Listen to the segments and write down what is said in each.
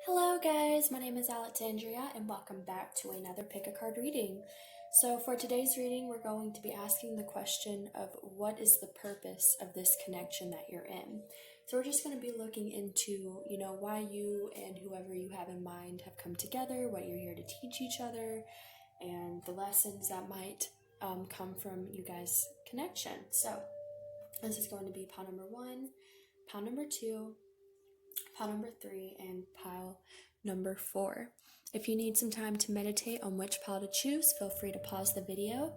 Hello guys, my name is Alexandria and welcome back to another pick a card reading. So for today's reading, we're going to be asking the question of what is the purpose of this connection that you're in. So we're just going to be looking into, why you and whoever you have in mind have come together, what you're here to teach each other, and the lessons that might come from you guys' connection. So this is going to be pile number 1, pile number 2, pile number 3, and pile number 4. If you need some time to meditate on which pile to choose, feel free to pause the video.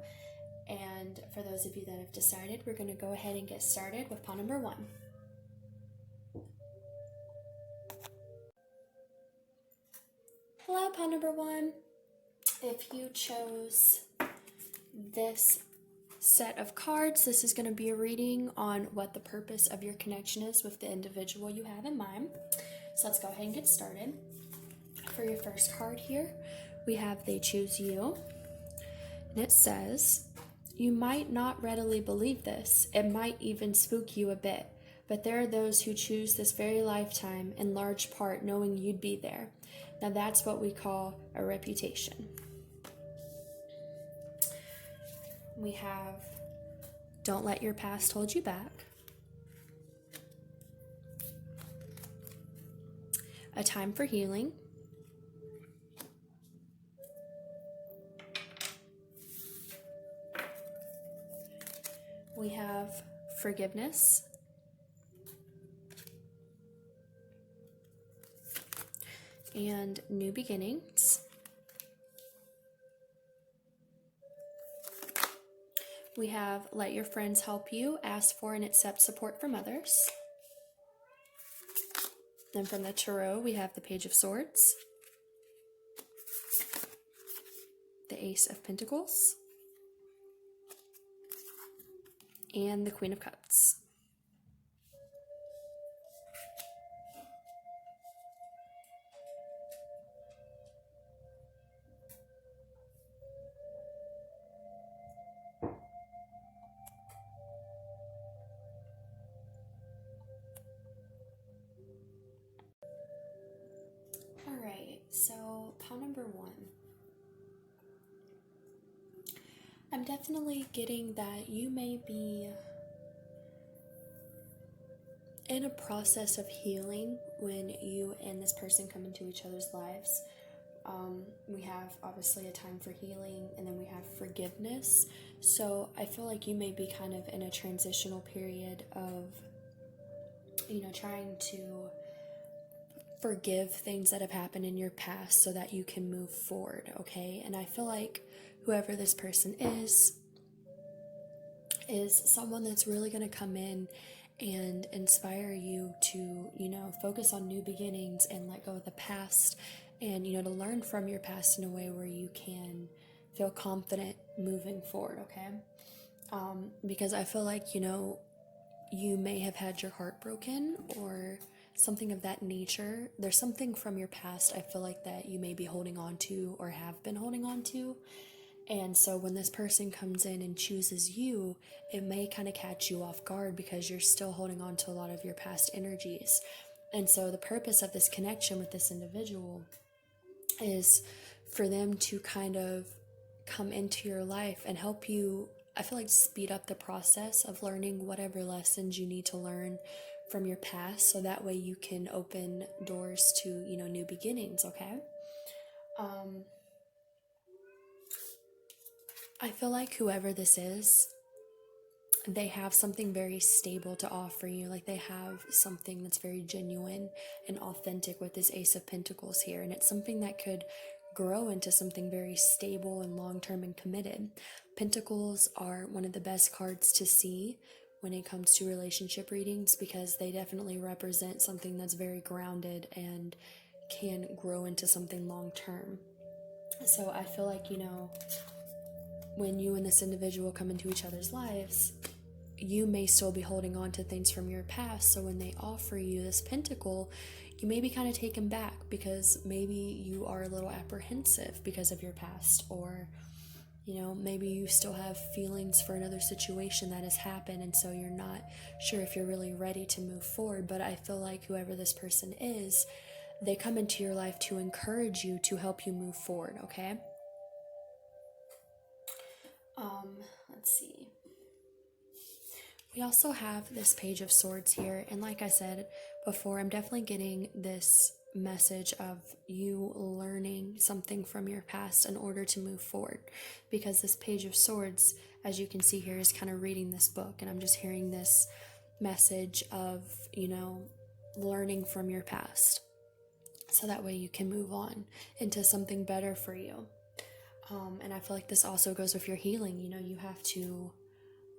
And for those of you that have decided, we're going to go ahead and get started with pile number 1. Hello, pile number 1. If you chose this set of cards, this is going to be a reading on what the purpose of your connection is with the individual you have in mind. So let's go ahead and get started. For your first card here, we have They Choose You. And it says, you might not readily believe this. It might even spook you a bit. But there are those who choose this very lifetime in large part knowing you'd be there. Now that's what we call a reputation. We have Don't Let Your Past Hold You Back. A Time for Healing. We have Forgiveness. And New Beginnings. We have Let Your Friends Help You, Ask for and Accept Support from Others. Then from the Tarot, we have the Page of Swords, the Ace of Pentacles, and the Queen of Cups. Alright, so pile number 1. I'm definitely getting that you may be in a process of healing when you and this person come into each other's lives. We have obviously a time for healing, and then we have forgiveness. So I feel like you may be kind of in a transitional period of, trying to forgive things that have happened in your past so that you can move forward, okay? And I feel like whoever this person is someone that's really going to come in and inspire you to, focus on new beginnings and let go of the past and, to learn from your past in a way where you can feel confident moving forward, okay? Because I feel like, you may have had your heart broken or something of that nature. There's something from your past I feel like that you may be holding on to or have been holding on to. And so when this person comes in and chooses you, it may kind of catch you off guard because you're still holding on to a lot of your past energies. And so the purpose of this connection with this individual is for them to kind of come into your life and help you, I feel like, speed up the process of learning whatever lessons you need to learn from your past, so that way you can open doors to, new beginnings, okay? I feel like whoever this is, they have something very stable to offer you. Like they have something that's very genuine and authentic with this Ace of Pentacles here. And it's something that could grow into something very stable and long-term and committed. Pentacles are one of the best cards to see when it comes to relationship readings because they definitely represent something that's very grounded and can grow into something long-term. So I feel like, when you and this individual come into each other's lives, you may still be holding on to things from your past. So when they offer you this pentacle, you may be kind of taken back because maybe you are a little apprehensive because of your past, or maybe you still have feelings for another situation that has happened, and so you're not sure if you're really ready to move forward. But I feel like whoever this person is, they come into your life to encourage you, to help you move forward, okay? Let's see. We also have this Page of Swords here, and like I said before, I'm definitely getting this message of you learning something from your past in order to move forward, because this Page of Swords, as you can see here, is kind of reading this book, and I'm just hearing this message of, learning from your past, so that way you can move on into something better for you. And I feel like this also goes with your healing. You have to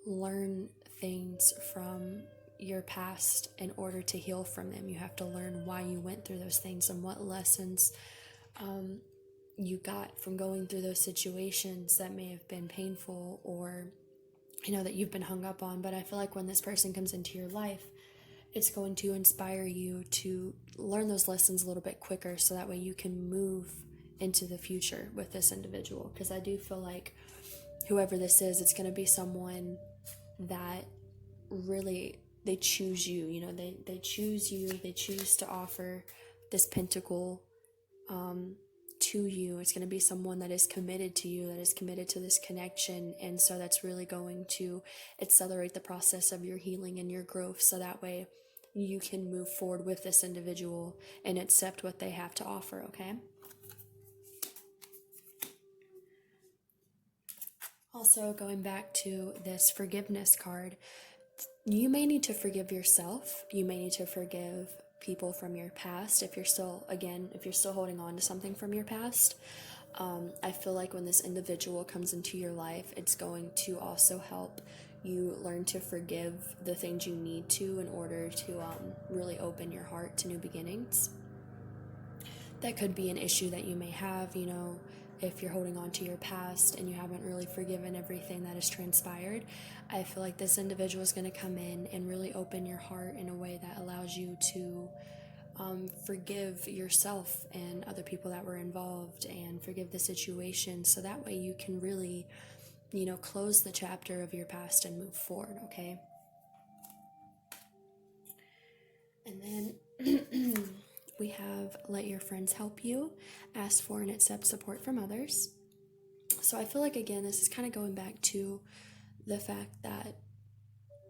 learn things from your past in order to heal from them. You have to learn why you went through those things and what lessons you got from going through those situations that may have been painful, or that you've been hung up on. But I feel like when this person comes into your life, it's going to inspire you to learn those lessons a little bit quicker, so that way you can move into the future with this individual. Because I do feel like whoever this is, it's going to be someone that really, they choose you. They choose you. They choose to offer this pentacle to you. It's going to be someone that is committed to you, that is committed to this connection, and so that's really going to accelerate the process of your healing and your growth, so that way you can move forward with this individual and accept what they have to offer, okay? Also, going back to this forgiveness card, you may need to forgive yourself. You may need to forgive people from your past if you're still holding on to something from your past. I feel like when this individual comes into your life, it's going to also help you learn to forgive the things you need to in order to really open your heart to new beginnings. That could be an issue that you may have, if you're holding on to your past and you haven't really forgiven everything that has transpired. I feel like this individual is going to come in and really open your heart in a way that allows you to forgive yourself and other people that were involved, and forgive the situation, so that way you can really, close the chapter of your past and move forward, okay? And then we have let your friends help you, ask for and accept support from others. So I feel like, again, this is kind of going back to the fact that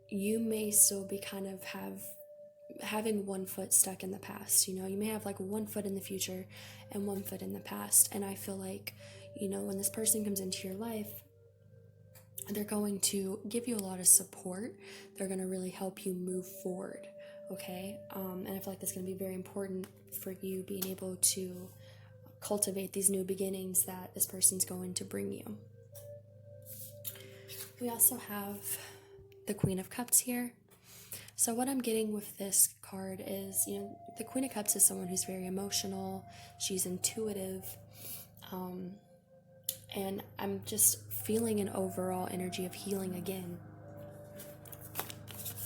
you may still be kind of having one foot stuck in the past. You may have like one foot in the future and one foot in the past. And I feel like, when this person comes into your life, they're going to give you a lot of support. They're going to really help you move forward, okay? And I feel like that's going to be very important for you being able to cultivate these new beginnings that this person's going to bring you. We also have the Queen of Cups here. So what I'm getting with this card is, the Queen of Cups is someone who's very emotional. She's intuitive. And I'm just feeling an overall energy of healing again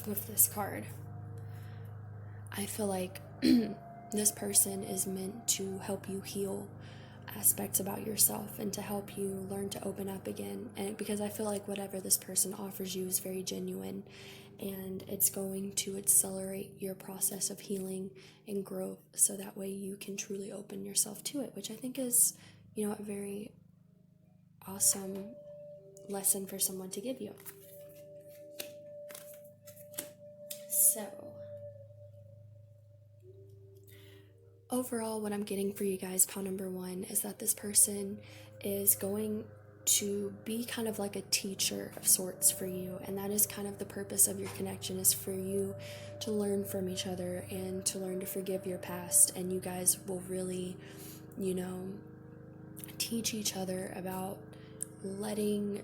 with this card. I feel like this person is meant to help you heal aspects about yourself and to help you learn to open up again. And because I feel like whatever this person offers you is very genuine, and it's going to accelerate your process of healing and growth, so that way you can truly open yourself to it, which I think is, a very awesome lesson for someone to give you. So overall, what I'm getting for you guys, pile number one, is that this person is going to be kind of like a teacher of sorts for you, and that is kind of the purpose of your connection, is for you to learn from each other and to learn to forgive your past, and you guys will really, teach each other about letting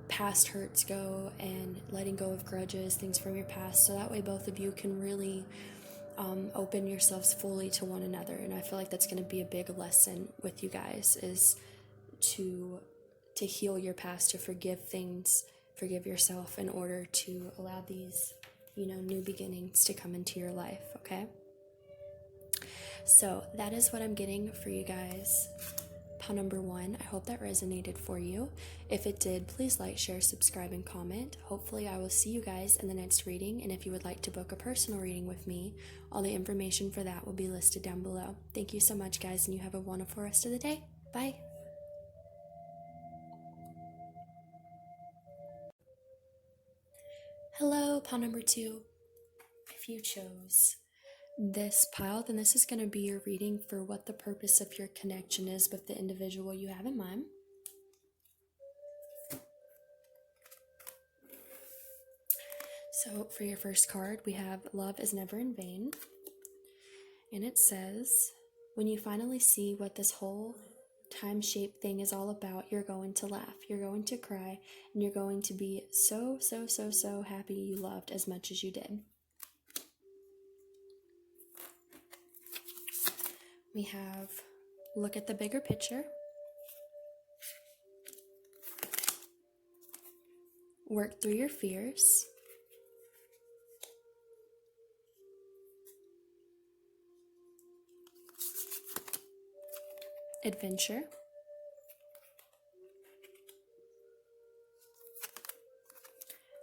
past hurts go and letting go of grudges, things from your past, so that way both of you can really open yourselves fully to one another. And I feel like that's going to be a big lesson with you guys, is to heal your past, to forgive things, forgive yourself, in order to allow these, new beginnings to come into your life, okay? So that is what I'm getting for you guys, pile number 1. I hope that resonated for you. If it did, please like, share, subscribe, and comment. Hopefully I will see you guys in the next reading, and if you would like to book a personal reading with me, all the information for that will be listed down below. Thank you so much, guys, and you have a wonderful rest of the day. Bye! Hello, pile number 2. If you chose this pile, then this is going to be your reading for what the purpose of your connection is with the individual you have in mind. So for your first card, we have Love is Never in Vain. And it says, when you finally see what this whole time-shaped thing is all about, you're going to laugh, you're going to cry, and you're going to be so happy you loved as much as you did. We have Look at the Bigger Picture, Work Through Your Fears, Adventure,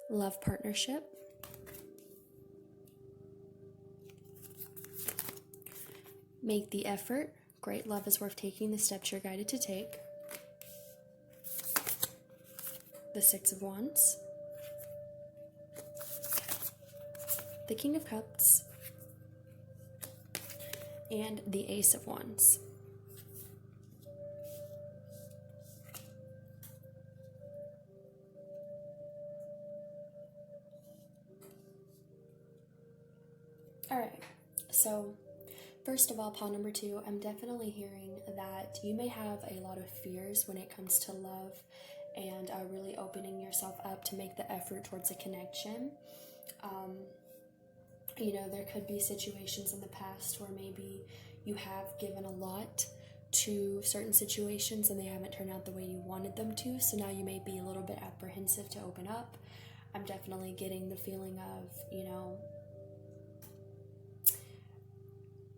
Love Partnership, Make the Effort, Great Love is Worth Taking the Steps You're Guided to Take, the Six of Wands, the King of Cups, and the Ace of Wands. Alright, so first of all, pile number 2, I'm definitely hearing that you may have a lot of fears when it comes to love and really opening yourself up to make the effort towards a connection. There could be situations in the past where maybe you have given a lot to certain situations and they haven't turned out the way you wanted them to, so now you may be a little bit apprehensive to open up. I'm definitely getting the feeling of,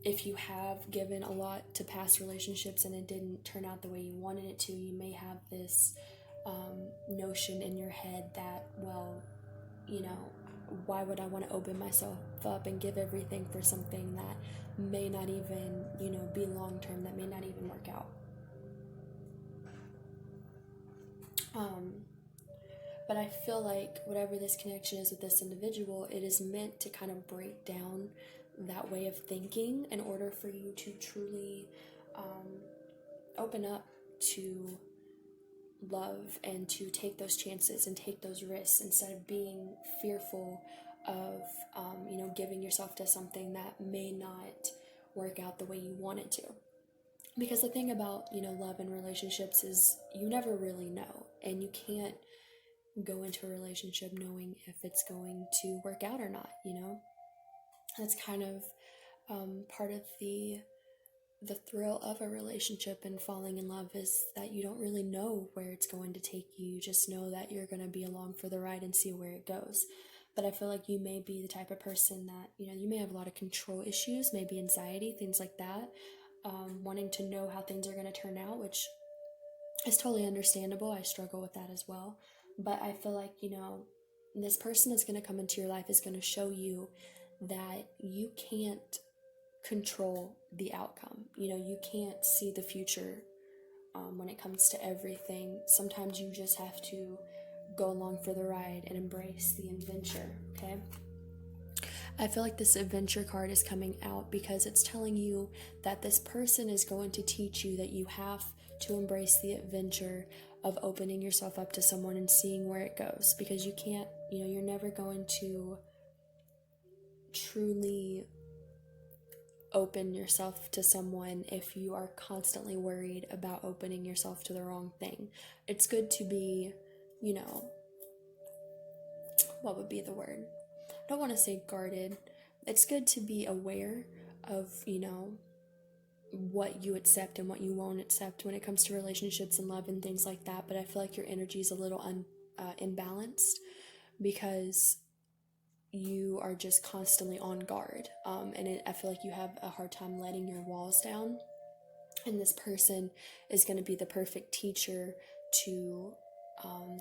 if you have given a lot to past relationships and it didn't turn out the way you wanted it to, you may have this notion in your head that, well, why would I want to open myself up and give everything for something that may not even, be long-term, that may not even work out. But I feel like whatever this connection is with this individual, it is meant to kind of break down that way of thinking in order for you to truly open up to love and to take those chances and take those risks instead of being fearful of giving yourself to something that may not work out the way you want it to. Because the thing about love and relationships is you never really know, and you can't go into a relationship knowing if it's going to work out or not. That's kind of part of the thrill of a relationship and falling in love, is that you don't really know where it's going to take you. You just know that you're going to be along for the ride and see where it goes. But I feel like you may be the type of person that, you may have a lot of control issues, maybe anxiety, things like that, wanting to know how things are going to turn out, which is totally understandable. I struggle with that as well. But I feel like, this person that's going to come into your life is going to show you that you can't control the outcome. You can't see the future when it comes to everything. Sometimes you just have to go along for the ride and embrace the adventure, okay? I feel like this adventure card is coming out because it's telling you that this person is going to teach you that you have to embrace the adventure of opening yourself up to someone and seeing where it goes, because you can't, you're never going to truly open yourself to someone if you are constantly worried about opening yourself to the wrong thing. It's good to be, what would be the word? I don't want to say guarded. It's good to be aware of, what you accept and what you won't accept when it comes to relationships and love and things like that. But I feel like your energy is a little imbalanced because you are just constantly on guard, and I feel like you have a hard time letting your walls down. And this person is going to be the perfect teacher to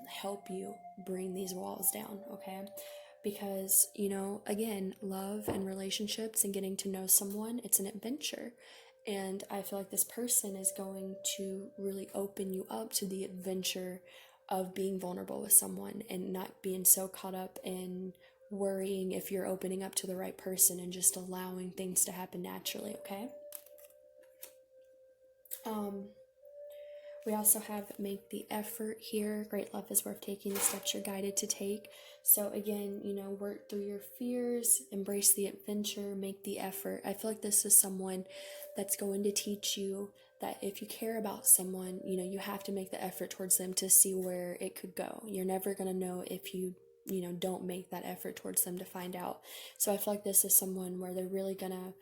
help you bring these walls down, okay? Because, again, love and relationships and getting to know someone, it's an adventure. And I feel like this person is going to really open you up to the adventure of being vulnerable with someone and not being so caught up in worrying if you're opening up to the right person and just allowing things to happen naturally, okay? We also have make the effort here. Great love is worth taking, the steps you're guided to take. So again, work through your fears, embrace the adventure, make the effort. I feel like this is someone that's going to teach you that if you care about someone, you have to make the effort towards them to see where it could go. You're never going to know if you don't make that effort towards them to find out. So I feel like this is someone where they're really going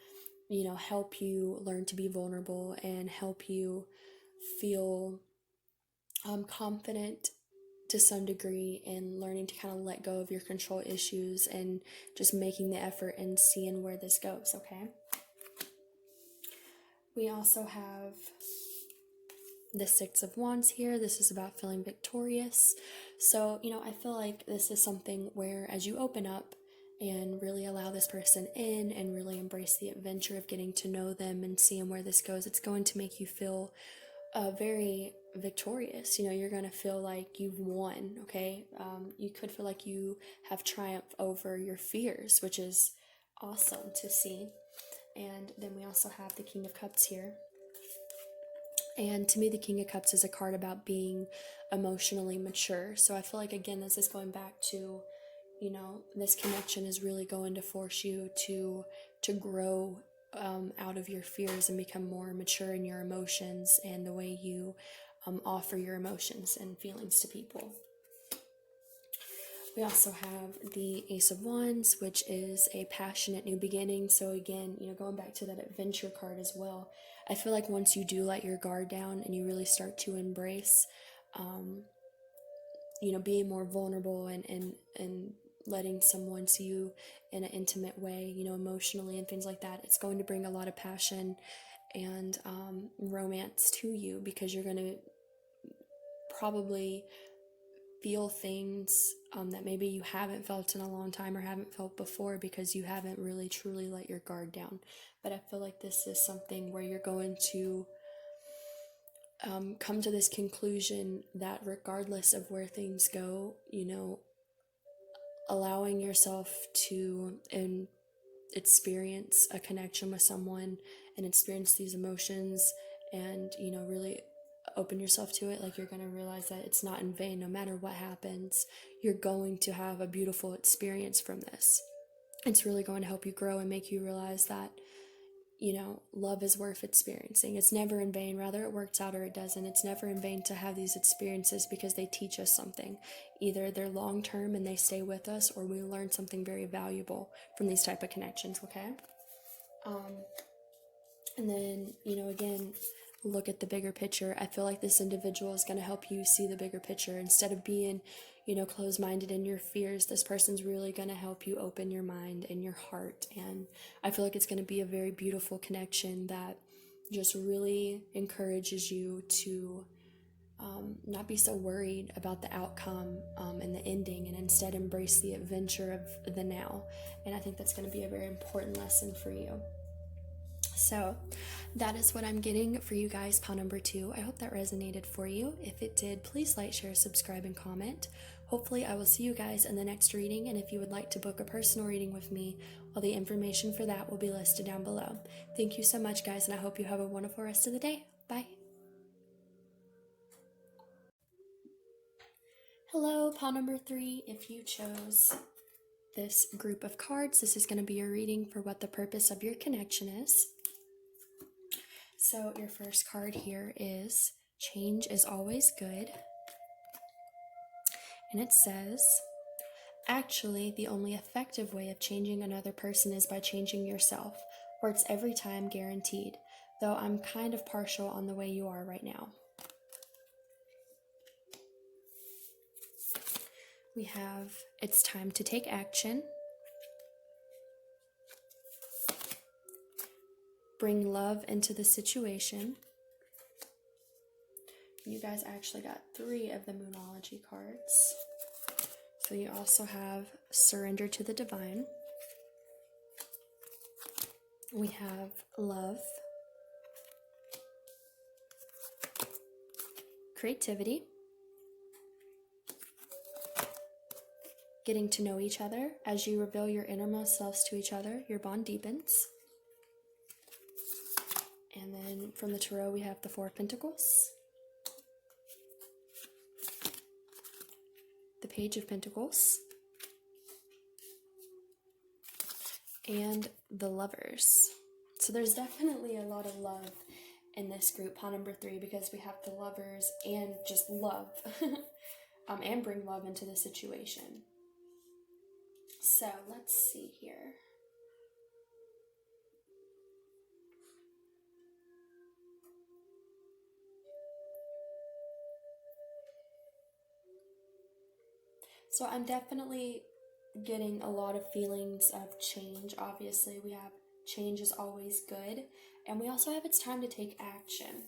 to help you learn to be vulnerable and help you feel confident to some degree in learning to kind of let go of your control issues and just making the effort and seeing where this goes, okay? We also have the Six of Wands here. This is about feeling victorious. So, I feel like this is something where as you open up and really allow this person in and really embrace the adventure of getting to know them and seeing where this goes, it's going to make you feel very victorious. You're going to feel like you've won, okay? You could feel like you have triumphed over your fears, which is awesome to see. And then we also have the King of Cups here. And to me, the King of Cups is a card about being emotionally mature. So I feel like, again, this is going back to, this connection is really going to force you to grow out of your fears and become more mature in your emotions and the way you offer your emotions and feelings to people. We also have the Ace of Wands, which is a passionate new beginning. So again, going back to that adventure card as well, I feel like once you do let your guard down and you really start to embrace, being more vulnerable and letting someone see you in an intimate way, emotionally and things like that, it's going to bring a lot of passion and romance to you, because you're going to probably feel things that maybe you haven't felt in a long time or haven't felt before, because you haven't really truly let your guard down. But I feel like this is something where you're going to come to this conclusion that regardless of where things go, allowing yourself to experience a connection with someone and experience these emotions and really open yourself to it, like you're going to realize that it's not in vain. No matter what happens, you're going to have a beautiful experience from this. It's really going to help you grow and make you realize that love is worth experiencing. It's never in vain. Rather it works out or it doesn't. It's never in vain to have these experiences, because they teach us something. Either they're long term and they stay with us, or we learn something very valuable from these type of connections, okay? And then, again, look at the bigger picture. I feel like this individual is going to help you see the bigger picture. Instead of being, closed-minded in your fears, this person's really going to help you open your mind and your heart. And I feel like it's going to be a very beautiful connection that just really encourages you to not be so worried about the outcome and the ending, and instead embrace the adventure of the now. And I think that's going to be a very important lesson for you. So that is what I'm getting for you guys, pile number 2. I hope that resonated for you. If it did, please like, share, subscribe, and comment. Hopefully I will see you guys in the next reading, and if you would like to book a personal reading with me, all the information for that will be listed down below. Thank you so much, guys, and I hope you have a wonderful rest of the day. Bye. Hello, pile number 3. If you chose this group of cards, this is going to be your reading for what the purpose of your connection is. So your first card here is Change is Always Good. And it says, actually, the only effective way of changing another person is by changing yourself, or it's every time guaranteed, though I'm kind of partial on the way you are right now. We have It's Time to Take Action. Bring love into the situation. you guys actually got 3 of the Moonology cards. So you also have Surrender to the Divine. We have Love, Creativity, Getting to know each other. As you reveal your innermost selves to each other, your bond deepens. And then from the Tarot, we have the 4 of Pentacles, the Page of Pentacles, and the Lovers. So there's definitely a lot of love in this group, pile number 3, because we have the Lovers and just love, and bring love into the situation. So let's see here. So I'm definitely getting a lot of feelings of change. Obviously, we have change is always good, and we also have it's time to take action.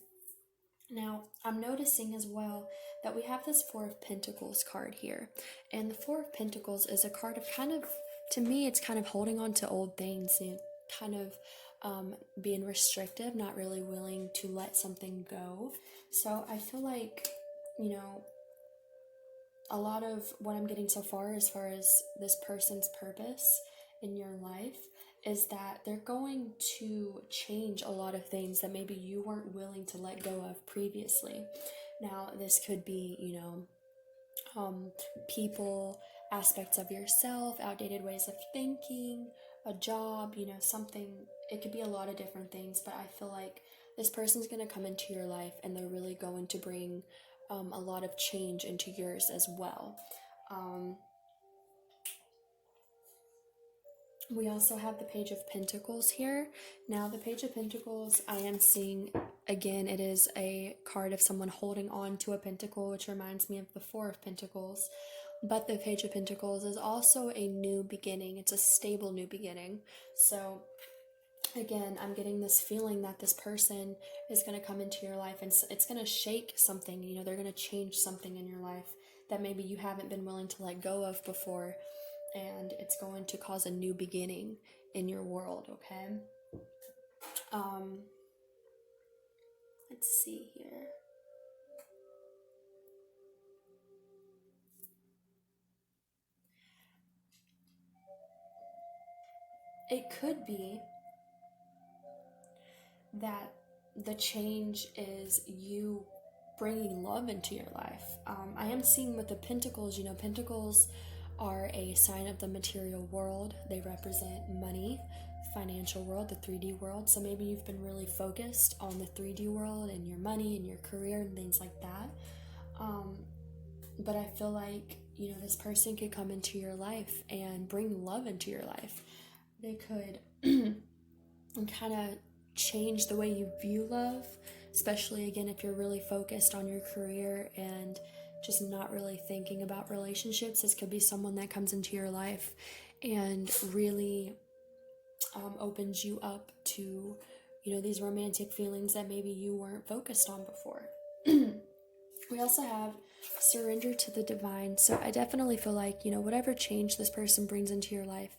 Now, I'm noticing as well that we have this 4 of Pentacles card here, and the 4 of Pentacles is a card of kind of, to me, it's kind of holding on to old things and kind of being restrictive, not really willing to let something go. So I feel like, you know, a lot of what I'm getting so far as this person's purpose in your life is that they're going to change a lot of things that maybe you weren't willing to let go of previously. Now, this could be, you know, people, aspects of yourself, outdated ways of thinking, a job, you know, something. It could be a lot of different things, but I feel like this person's going to come into your life and they're really going to bring a lot of change into yours as well. We also have the Page of Pentacles here. Now, the Page of Pentacles, I am seeing, again, it is a card of someone holding on to a pentacle, which reminds me of the 4 of Pentacles. But the Page of Pentacles is also a new beginning. It's a stable new beginning. So, again, I'm getting this feeling that this person is going to come into your life and it's going to shake something. You know, they're going to change something in your life that maybe you haven't been willing to let go of before. And it's going to cause a new beginning in your world, okay? Let's see here. It could be that the change is you bringing love into your life. I am seeing with the Pentacles, you know, Pentacles are a sign of the material world. They represent money, financial world, the 3D world. So maybe you've been really focused on the 3D world and your money and your career and things like that. But I feel like, you know, this person could come into your life and bring love into your life. They could kind of change the way you view love, especially, again, if you're really focused on your career and just not really thinking about relationships. This could be someone that comes into your life and really opens you up to, you know, these romantic feelings that maybe you weren't focused on before. We also have Surrender to the Divine. So I definitely feel like, you know, whatever change this person brings into your life,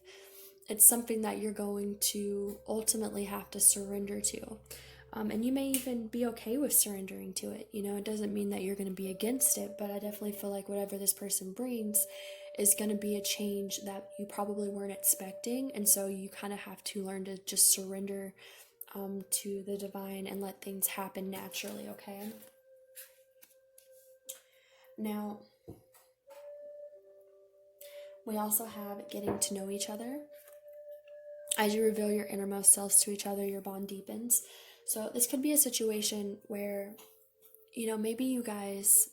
it's something that you're going to ultimately have to surrender to. And you may even be okay with surrendering to it. You know, it doesn't mean that you're going to be against it, but I definitely feel like whatever this person brings is going to be a change that you probably weren't expecting. And so you kind of have to learn to just surrender to the divine and let things happen naturally, okay? Now, we also have getting to know each other. As you reveal your innermost selves to each other, your bond deepens. So this could be a situation where, you know, maybe you guys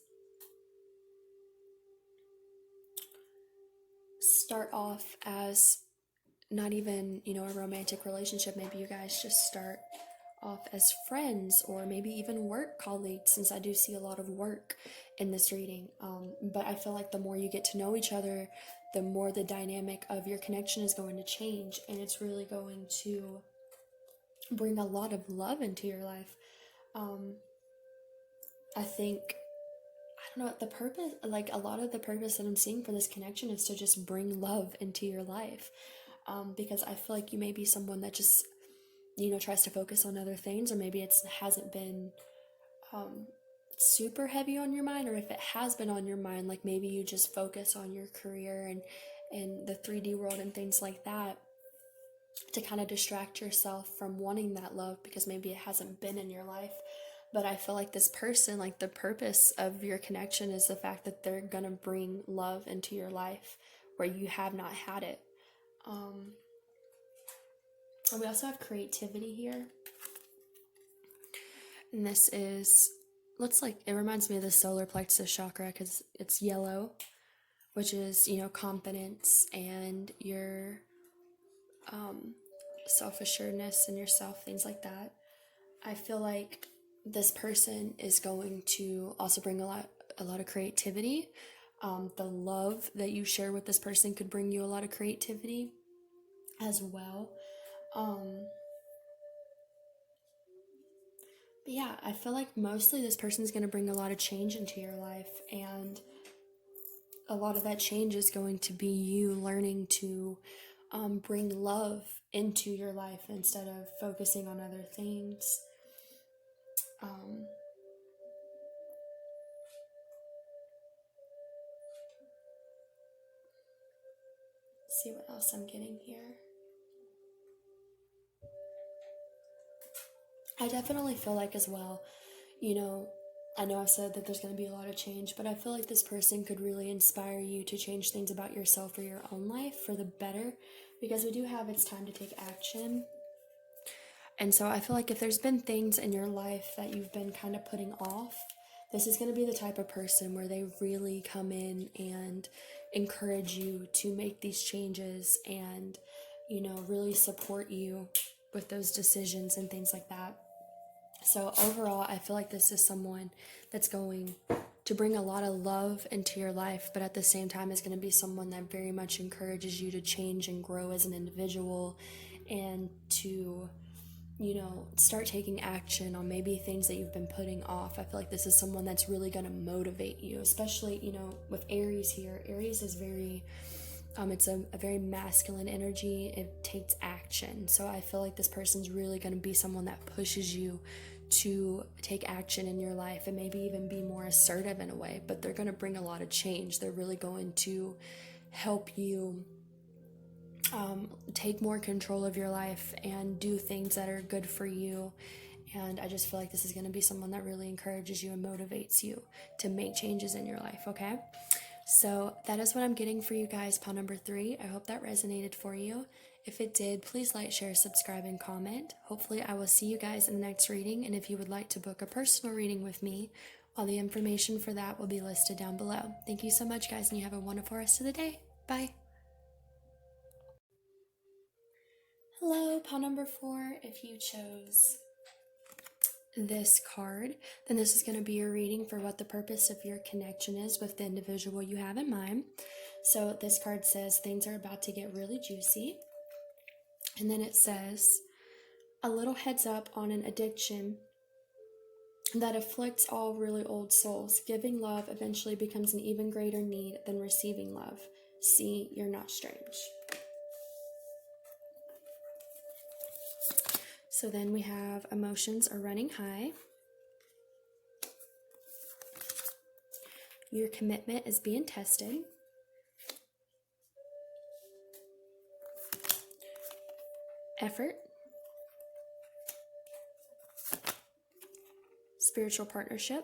start off as not even, you know, a romantic relationship. Maybe you guys just start off as friends or maybe even work colleagues, since I do see a lot of work in this reading. But I feel like the more you get to know each other, the more the dynamic of your connection is going to change, and it's really going to bring a lot of love into your life. I think, I don't know, the purpose, like a lot of the purpose that I'm seeing for this connection is to just bring love into your life. Because I feel like you may be someone that just, tries to focus on other things, or maybe it hasn't been um, super heavy on your mind, or if it has been on your mind, like maybe you just focus on your career and the 3D world and things like that to kind of distract yourself from wanting that love because maybe it hasn't been in your life. But I feel like this person, like the purpose of your connection is the fact that they're gonna bring love into your life where you have not had it. Um, and we also have creativity here. And this is, looks like, it reminds me of the solar plexus chakra because it's yellow, which is, confidence and your self-assuredness and yourself, things like that. I feel like this person is going to also bring a lot of creativity. The love that you share with this person could bring you a lot of creativity as well. But yeah, I feel like mostly this person is going to bring a lot of change into your life, and a lot of that change is going to be you learning to bring love into your life instead of focusing on other things. See what else I'm getting here. I definitely feel like as well, you know, I know I've said that there's going to be a lot of change, but I feel like this person could really inspire you to change things about yourself or your own life for the better, because we do have it's time to take action. And so I feel like if there's been things in your life that you've been kind of putting off, this is going to be the type of person where they really come in and encourage you to make these changes and, really support you with those decisions and things like that. So overall, I feel like this is someone that's going to bring a lot of love into your life, but at the same time is going to be someone that very much encourages you to change and grow as an individual and to, start taking action on maybe things that you've been putting off. I feel like this is someone that's really going to motivate you, especially, with Aries here. Aries is very it's a very masculine energy. It takes action. So I feel like this person's really going to be someone that pushes you to take action in your life and maybe even be more assertive in a way, but they're going to bring a lot of change. They're really going to help you take more control of your life and do things that are good for you. And I just feel like this is going to be someone that really encourages you and motivates you to make changes in your life, okay? So that is what I'm getting for you guys, pile number 3. I hope that resonated for you. If it did, please like, share, subscribe, and comment. Hopefully I will see you guys in the next reading, and if you would like to book a personal reading with me, all the information for that will be listed down below. Thank you so much, guys, and you have a wonderful rest of the day. Bye. Hello, pile number 4. If you chose this card, then this is going to be your reading for what the purpose of your connection is with the individual you have in mind. So this card says things are about to get really juicy. And then it says a little heads up on an addiction that afflicts all really old souls. Giving love eventually becomes an even greater need than receiving love. See, you're not strange. So then we have emotions are running high. Your commitment is being tested. Effort. Spiritual partnership.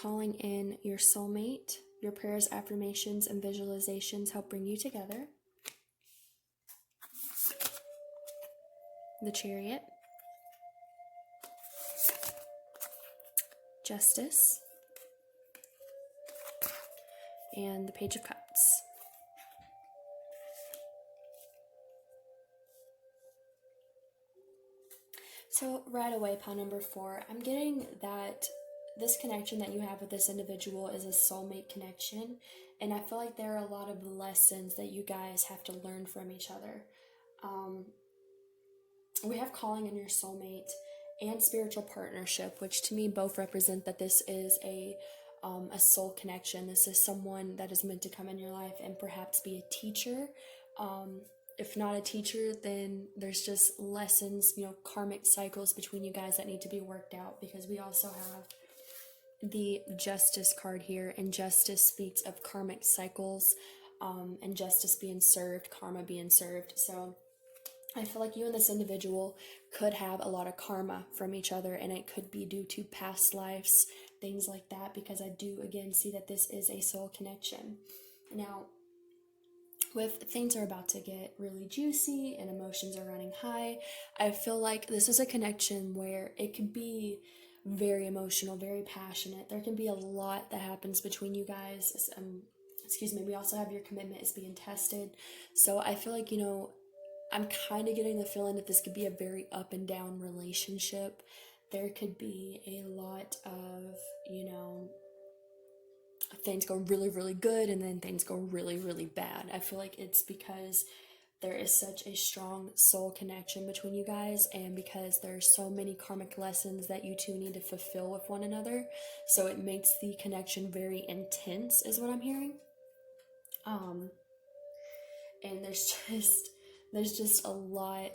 Calling in your soulmate. Your prayers, affirmations, and visualizations help bring you together. The Chariot. Justice. And the Page of Cups. So right away, pile number 4, I'm getting that this connection that you have with this individual is a soulmate connection, and I feel like there are a lot of lessons that you guys have to learn from each other. We have calling in your soulmate, and spiritual partnership, which to me both represent that this is a soul connection. This is someone that is meant to come in your life and perhaps be a teacher. If not a teacher, then there's just lessons, karmic cycles between you guys that need to be worked out, because we also have the Justice card here, and Justice speaks of karmic cycles, and justice being served, karma being served. So I feel like you and this individual could have a lot of karma from each other, and it could be due to past lives, things like that, because I do again see that this is a soul connection. Now, with things are about to get really juicy and emotions are running high, I feel like this is a connection where it could be very emotional, very passionate. There can be a lot that happens between you guys. We also have your commitment is being tested. So I feel like, I'm kind of getting the feeling that this could be a very up and down relationship. There could be a lot of, things go really, really good, and then things go really, really bad. I feel like it's because there is such a strong soul connection between you guys, and because there's so many karmic lessons that you two need to fulfill with one another. So it makes the connection very intense, is what I'm hearing. And there's just a lot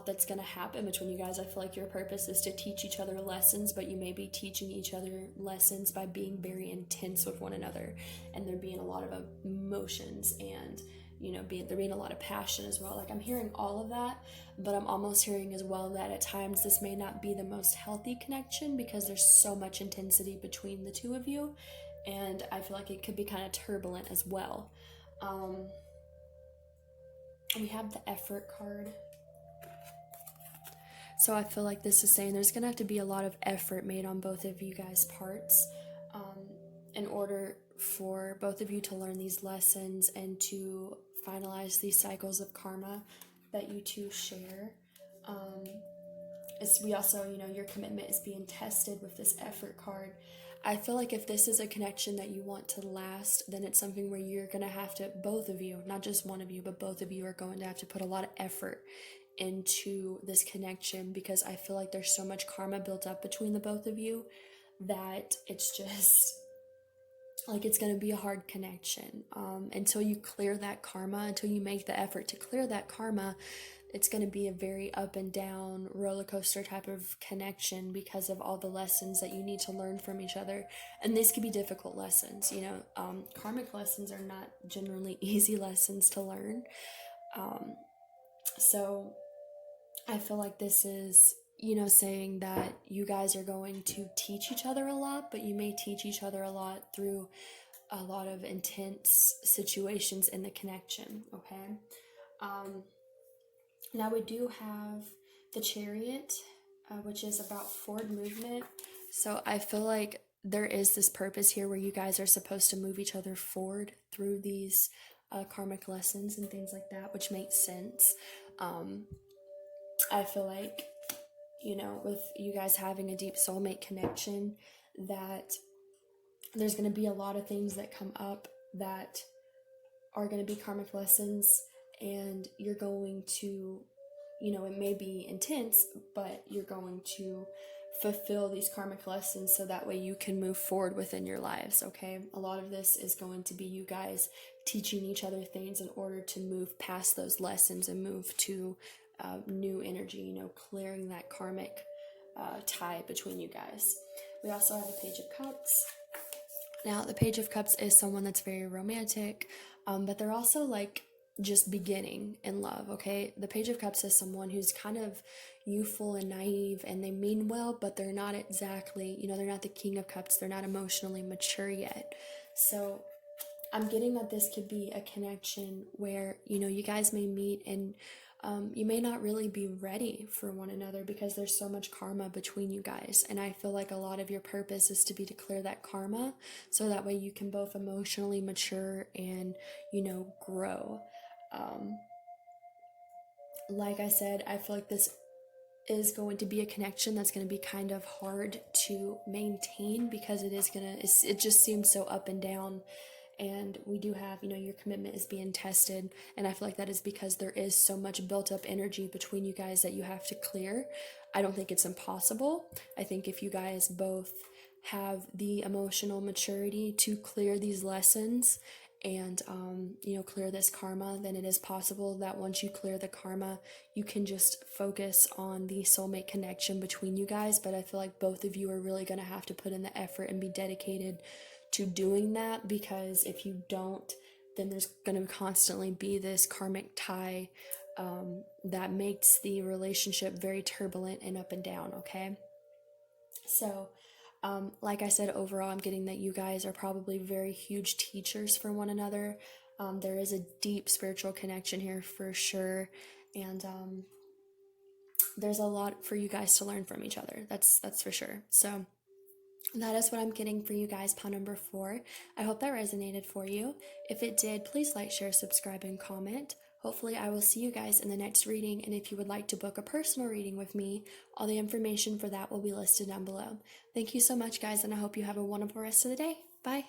that's going to happen between you guys. I feel like your purpose is to teach each other lessons, but you may be teaching each other lessons by being very intense with one another, and there being a lot of emotions, and there being a lot of passion as well. Like, I'm hearing all of that, but I'm almost hearing as well that at times this may not be the most healthy connection, because there's so much intensity between the two of you, and I feel like it could be kind of turbulent as well. We have the effort card. So I feel like this is saying there's going to have to be a lot of effort made on both of you guys' parts, in order for both of you to learn these lessons and to finalize these cycles of karma that you two share. We also, your commitment is being tested with this effort card. I feel like if this is a connection that you want to last, then it's something where you're going to have to, both of you, not just one of you, but both of you are going to have to put a lot of effort into this connection, because I feel like there's so much karma built up between the both of you that it's just like it's going to be a hard connection. Until you clear that karma, until you make the effort to clear that karma, it's going to be a very up and down roller coaster type of connection, because of all the lessons that you need to learn from each other. And these could be difficult lessons. Karmic lessons are not generally easy lessons to learn. So I feel like this is, saying that you guys are going to teach each other a lot, but you may teach each other a lot through a lot of intense situations in the connection, okay? Now we do have the Chariot, which is about forward movement. So I feel like there is this purpose here where you guys are supposed to move each other forward through these karmic lessons and things like that, which makes sense. I feel like, with you guys having a deep soulmate connection, that there's going to be a lot of things that come up that are going to be karmic lessons, and you're going to, it may be intense, but you're going to fulfill these karmic lessons so that way you can move forward within your lives, okay? A lot of this is going to be you guys teaching each other things in order to move past those lessons and move to new energy, clearing that karmic tie between you guys. We also have the Page of Cups. Now, the Page of Cups is someone that's very romantic, but they're also like just beginning in love, okay? The Page of Cups is someone who's kind of youthful and naive, and they mean well, but they're not exactly, they're not the King of Cups. They're not emotionally mature yet. So I'm getting that this could be a connection where, you guys may meet and you may not really be ready for one another, because there's so much karma between you guys. And I feel like a lot of your purpose is to clear that karma, so that way you can both emotionally mature and, grow. Like I said, I feel like this is going to be a connection that's going to be kind of hard to maintain, because it just seems so up and down. and we do have, your commitment is being tested. And I feel like that is because there is so much built up energy between you guys that you have to clear. I don't think it's impossible. I think if you guys both have the emotional maturity to clear these lessons and clear this karma, then it is possible that once you clear the karma, you can just focus on the soulmate connection between you guys. But I feel like both of you are really going to have to put in the effort and be dedicated to doing that, because if you don't, then there's going to constantly be this karmic tie that makes the relationship very turbulent and up and down. Okay, so like I said, overall, I'm getting that you guys are probably very huge teachers for one another. There is a deep spiritual connection here for sure, and there's a lot for you guys to learn from each other. That's for sure. So that is what I'm getting for you guys, pile number 4. I hope that resonated for you. If it did, please like, share, subscribe, and comment. Hopefully I will see you guys in the next reading, and if you would like to book a personal reading with me, all the information for that will be listed down below. Thank you so much, guys, and I hope you have a wonderful rest of the day. Bye.